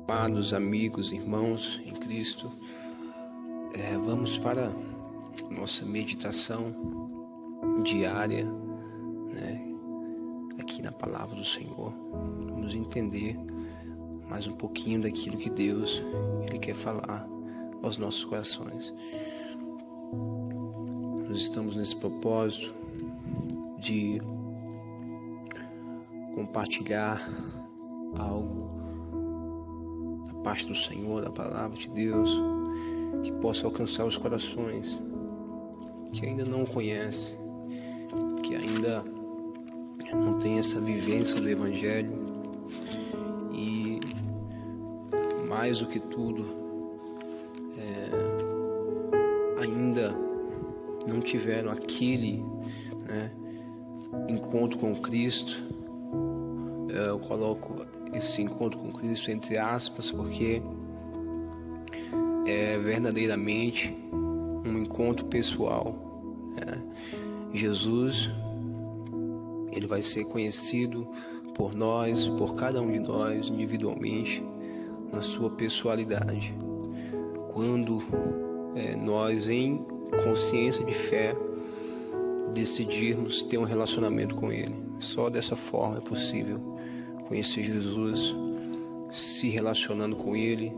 Amados amigos, irmãos em Cristo, vamos para nossa meditação diária, aqui na Palavra do Senhor. Vamos entender mais um pouquinho daquilo que Deus Ele quer falar aos nossos corações. Nós estamos nesse propósito de compartilhar algo da parte do Senhor, da Palavra de Deus, que possa alcançar os corações que ainda não o conhecem, que ainda não tem essa vivência do Evangelho e, mais do que tudo, ainda não tiveram aquele encontro com Cristo. Eu coloco esse encontro com Cristo entre aspas, porque é verdadeiramente um encontro pessoal. Jesus, Ele vai ser conhecido por nós, por cada um de nós individualmente, na sua pessoalidade. Quando nós, em consciência de fé, decidirmos ter um relacionamento com Ele. Só dessa forma é possível conhecer Jesus, se relacionando com Ele,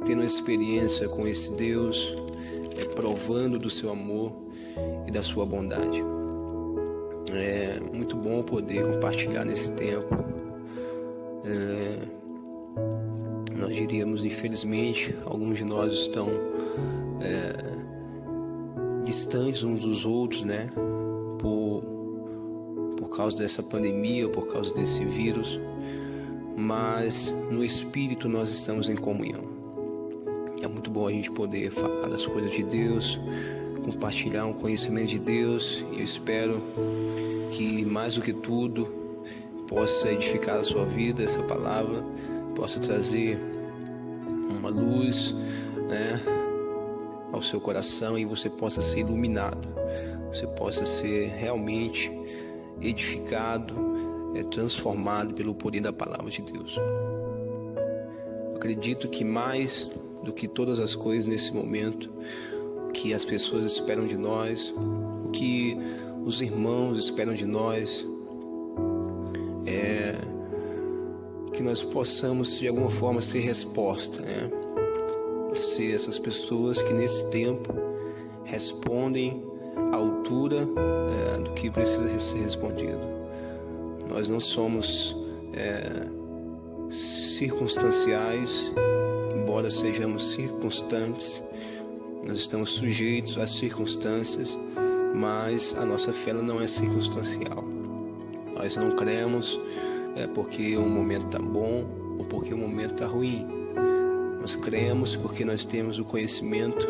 tendo experiência com esse Deus, provando do seu amor e da sua bondade. É muito bom poder compartilhar nesse tempo. Nós diríamos, infelizmente, alguns de nós estão distantes uns dos outros, por causa dessa pandemia, por causa desse vírus, mas no Espírito nós estamos em comunhão. É muito bom a gente poder falar das coisas de Deus, compartilhar um conhecimento de Deus, e eu espero que, mais do que tudo, possa edificar a sua vida, essa palavra, possa trazer uma luz, ao seu coração, e você possa ser iluminado, você possa ser realmente edificado, transformado pelo poder da palavra de Deus. Eu acredito que mais do que todas as coisas nesse momento, o que as pessoas esperam de nós, o que os irmãos esperam de nós, é que nós possamos de alguma forma ser resposta, ser essas pessoas que nesse tempo respondem à altura do que precisa ser respondido. Nós não somos circunstanciais, embora sejamos circunstantes, nós estamos sujeitos às circunstâncias, mas a nossa fé não é circunstancial. Nós não cremos porque o momento está bom ou porque o momento está ruim. Nós cremos porque nós temos o conhecimento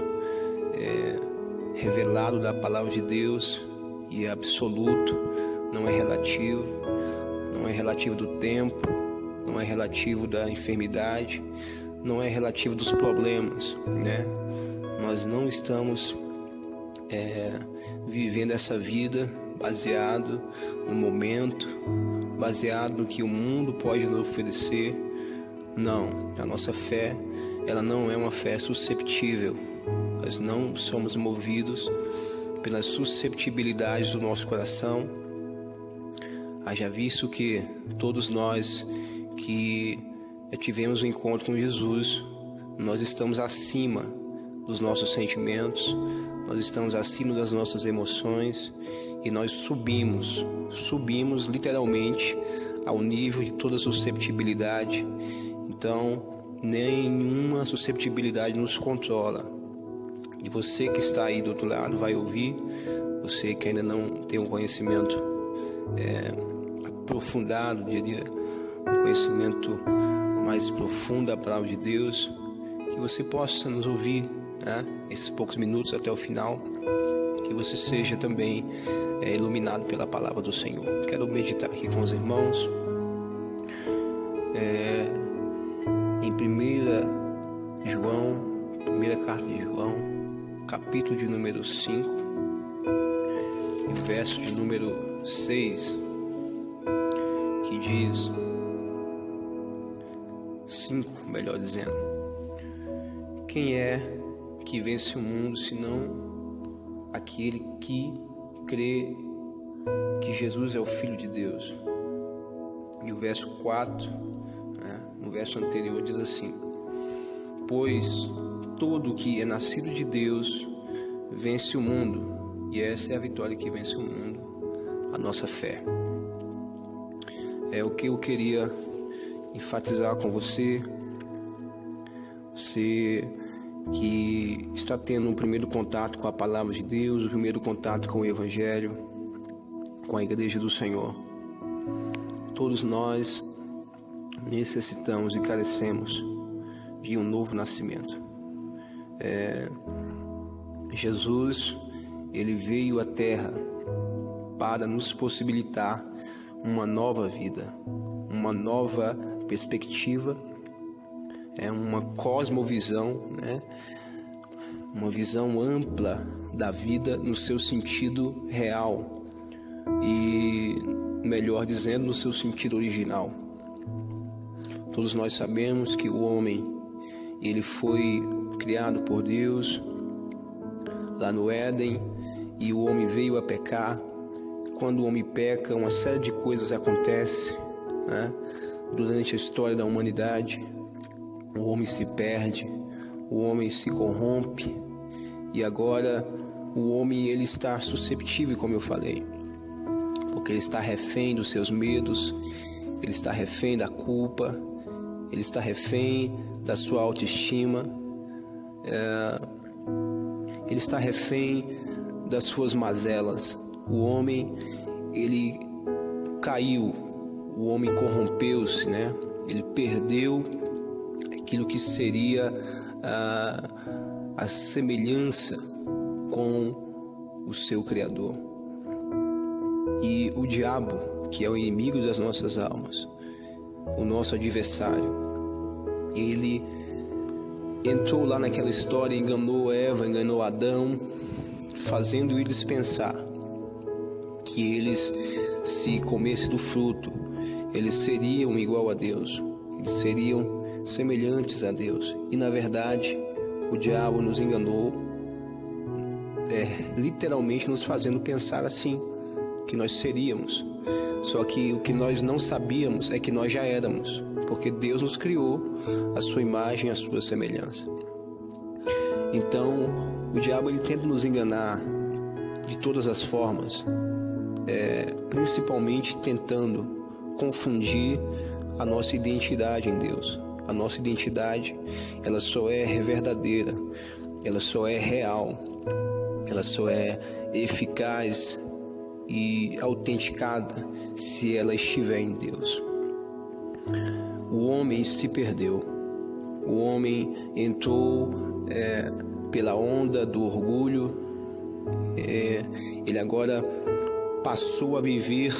revelado da palavra de Deus, e é absoluto, não é relativo do tempo, não é relativo da enfermidade, não é relativo dos problemas, Nós não estamos vivendo essa vida baseado no momento, baseado no que o mundo pode nos oferecer. Não, a nossa fé, ela não é uma fé susceptível. Nós não somos movidos pelas susceptibilidades do nosso coração. Haja visto que todos nós que tivemos um encontro com Jesus, nós estamos acima dos nossos sentimentos, nós estamos acima das nossas emoções, e nós subimos literalmente ao nível de toda susceptibilidade. Então, nenhuma susceptibilidade nos controla. E você que está aí do outro lado vai ouvir, você que ainda não tem um conhecimento aprofundado, diria, um conhecimento mais profundo da palavra de Deus, que você possa nos ouvir, esses poucos minutos até o final, que você seja também iluminado pela palavra do Senhor. Quero meditar aqui com os irmãos em 1 João, primeira carta de João, capítulo de número 5, e verso de número 6, que diz: 5, melhor dizendo. Quem é que vence o mundo senão aquele que crê que Jesus é o Filho de Deus? E o verso 4, no verso anterior, diz assim: pois todo que é nascido de Deus vence o mundo, e essa é a vitória que vence o mundo, a nossa fé. É o que eu queria enfatizar com você. Você que está tendo um primeiro contato com a palavra de Deus, o primeiro contato com o Evangelho, com a Igreja do Senhor. Todos nós necessitamos e carecemos de um novo nascimento. Jesus, ele veio à Terra para nos possibilitar uma nova vida, uma nova perspectiva, uma cosmovisão, uma visão ampla da vida no seu sentido real e, melhor dizendo, no seu sentido original. Todos nós sabemos que o homem, ele foi criado por Deus lá no Éden, e o homem veio a pecar. Quando o homem peca, uma série de coisas acontece, durante a história da humanidade. O homem se perde, o homem se corrompe, e agora o homem, ele está susceptível, como eu falei, porque ele está refém dos seus medos, ele está refém da culpa, ele está refém da sua autoestima, ele está refém das suas mazelas. O homem, ele caiu, o homem corrompeu-se, Ele perdeu aquilo que seria a semelhança com o seu Criador. E o diabo, que é o inimigo das nossas almas, o nosso adversário, ele entrou lá naquela história, enganou Eva, enganou Adão, fazendo eles pensar que eles, se comessem do fruto, eles seriam igual a Deus, eles seriam semelhantes a Deus. E na verdade, o diabo nos enganou, literalmente nos fazendo pensar assim, que nós seríamos. Só que o que nós não sabíamos é que nós já éramos, porque Deus nos criou a sua imagem, a sua semelhança. Então, o diabo, ele tenta nos enganar de todas as formas, principalmente tentando confundir a nossa identidade em Deus. A nossa identidade, ela só é verdadeira, ela só é real, ela só é eficaz e autenticada se ela estiver em Deus. O homem se perdeu, o homem entrou pela onda do orgulho, ele agora passou a viver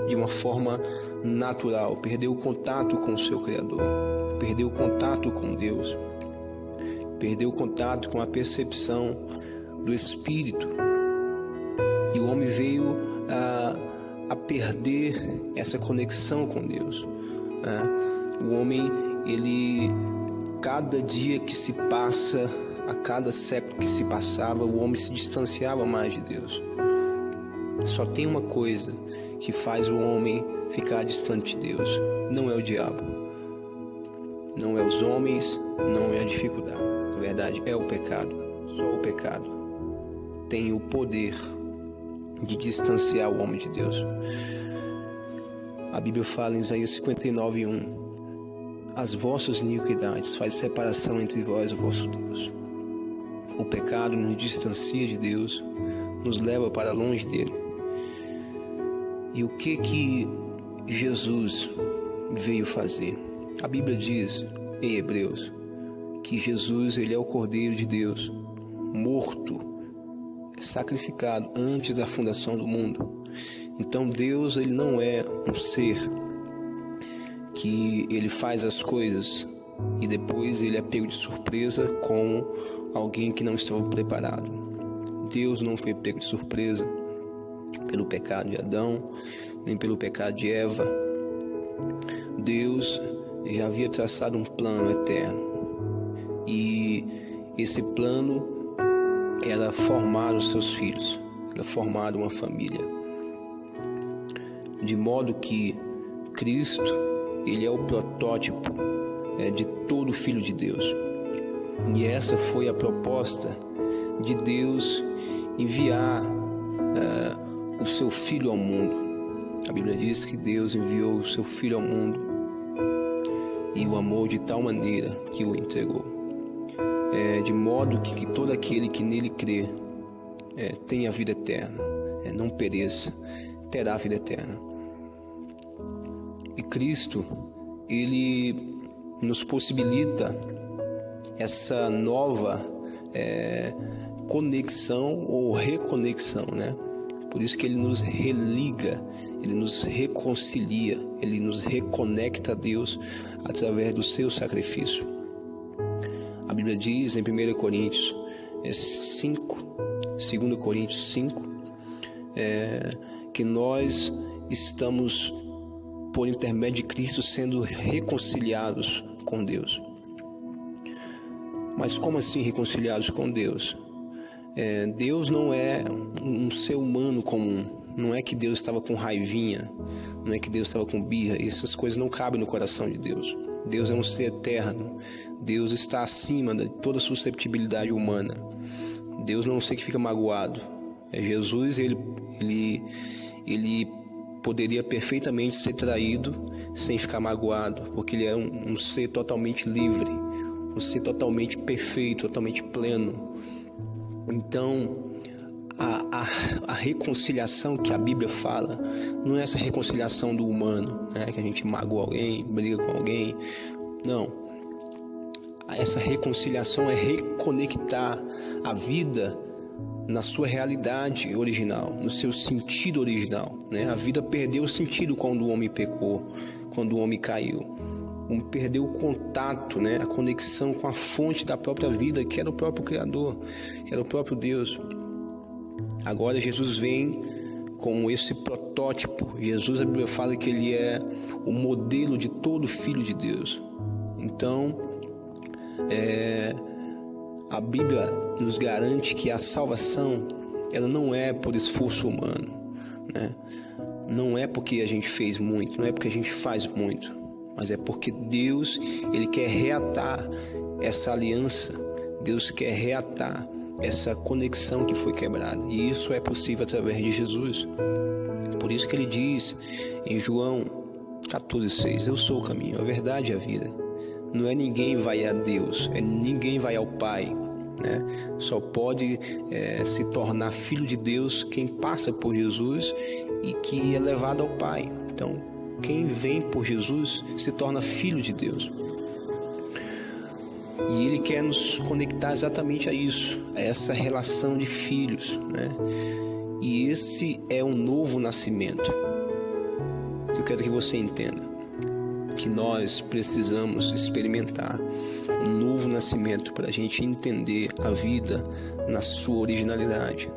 de uma forma natural, perdeu o contato com o seu Criador, perdeu o contato com Deus, perdeu o contato com a percepção do Espírito, e o homem veio a perder essa conexão com Deus. O homem, ele, cada dia que se passa, a cada século que se passava, o homem se distanciava mais de Deus. Só tem uma coisa que faz o homem ficar distante de Deus: não é o diabo, não é os homens, não é a dificuldade. Na verdade, é o pecado. Só o pecado tem o poder de distanciar o homem de Deus. A Bíblia fala em Isaías 59:1: as vossas iniquidades fazem separação entre vós e o vosso Deus. O pecado nos distancia de Deus, nos leva para longe dele. E o que Jesus veio fazer? A Bíblia diz em Hebreus que Jesus, ele é o Cordeiro de Deus, morto, sacrificado antes da fundação do mundo. Então Deus, ele não é um ser que ele faz as coisas e depois ele é pego de surpresa com alguém que não estava preparado. Deus não foi pego de surpresa pelo pecado de Adão, nem pelo pecado de Eva. Deus, já havia traçado um plano eterno. E esse plano era formar os seus filhos, era formar uma família. De modo que Cristo, ele é o protótipo de todo filho de Deus. E essa foi a proposta de Deus enviar o seu Filho ao mundo. A Bíblia diz que Deus enviou o seu Filho ao mundo e o amou de tal maneira que o entregou. De modo que todo aquele que nele crê tenha a vida eterna, não pereça, terá a vida eterna. E Cristo, ele nos possibilita essa nova conexão ou reconexão, né? Por isso que ele nos religa, ele nos reconcilia, ele nos reconecta a Deus através do seu sacrifício. A Bíblia diz em 1 Coríntios 5, 2 Coríntios 5, que nós estamos, por intermédio de Cristo, sendo reconciliados com Deus. Mas como assim reconciliados com Deus? Deus não é um ser humano comum. Não é que Deus estava com raivinha, não é que Deus estava com birra. Essas coisas não cabem no coração de Deus. Deus é um ser eterno. Deus está acima de toda susceptibilidade humana. Deus não é um ser que fica magoado. Jesus, ele poderia perfeitamente ser traído sem ficar magoado, porque ele é um ser totalmente livre, um ser totalmente perfeito, totalmente pleno. Então, a reconciliação que a Bíblia fala não é essa reconciliação do humano, né? Que a gente magoa alguém, briga com alguém. Não. Essa reconciliação é reconectar a vida na sua realidade original, no seu sentido original, né? A vida perdeu o sentido quando o homem pecou, quando o homem caiu. O homem perdeu o contato, né? A conexão com a fonte da própria vida, que era o próprio Criador, que era o próprio Deus. Agora Jesus vem como esse protótipo. Jesus, a Bíblia fala que ele é o modelo de todo filho de Deus. Então, a Bíblia nos garante que a salvação, ela não é por esforço humano, né? Não é porque a gente fez muito, não é porque a gente faz muito, mas é porque Deus, ele quer reatar essa aliança. Deus quer reatar essa conexão que foi quebrada, e isso é possível através de Jesus. Por isso que ele diz em João 14,6: eu sou o caminho, a verdade e a vida. Não é ninguém vai a Deus, ninguém vai ao Pai, né? Só pode se tornar filho de Deus quem passa por Jesus e que é levado ao Pai. Então, quem vem por Jesus se torna filho de Deus. E Ele quer nos conectar exatamente a isso, a essa relação de filhos, né? E esse é um novo nascimento. Eu quero que você entenda que nós precisamos experimentar um novo nascimento para a gente entender a vida na sua originalidade,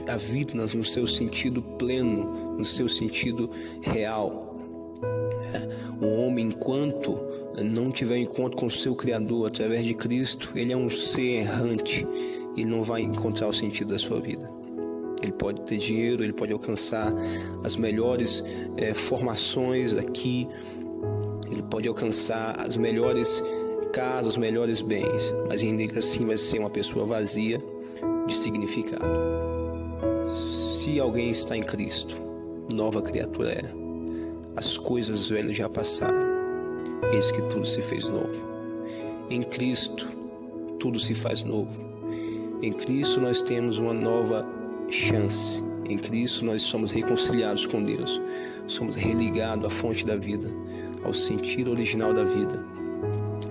a vida no seu sentido pleno, no seu sentido real. O homem, enquanto não tiver encontro com o seu Criador através de Cristo, ele é um ser errante, ele não vai encontrar o sentido da sua vida. Ele pode ter dinheiro, ele pode alcançar as melhores formações aqui, ele pode alcançar as melhores casas, os melhores bens, mas ainda assim vai ser uma pessoa vazia de significado. Se alguém está em Cristo, nova criatura é. As coisas velhas já passaram, eis que tudo se fez novo. Em Cristo, tudo se faz novo. Em Cristo nós temos uma nova chance. Em Cristo nós somos reconciliados com Deus. Somos religados à fonte da vida, ao sentido original da vida.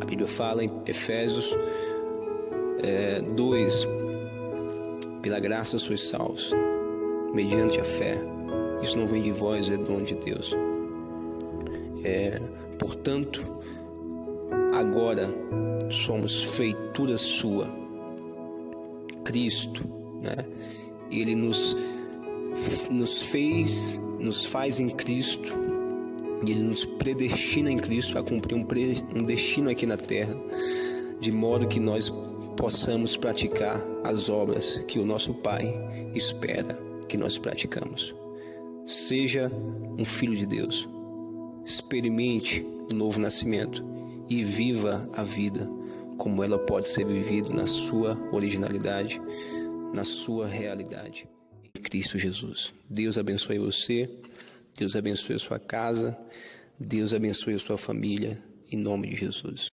A Bíblia fala em Efésios 2: pela graça sois salvos, mediante a fé. Isso não vem de vós, é dom de Deus. Portanto, agora somos feitura sua. Cristo, né? Ele nos faz em Cristo E Ele nos predestina em Cristo a cumprir um destino aqui na terra, de modo que nós possamos praticar as obras que o nosso Pai espera que nós praticamos. Seja um filho de Deus, experimente o novo nascimento e viva a vida como ela pode ser vivida na sua originalidade, na sua realidade, em Cristo Jesus. Deus abençoe você, Deus abençoe a sua casa, Deus abençoe a sua família, em nome de Jesus.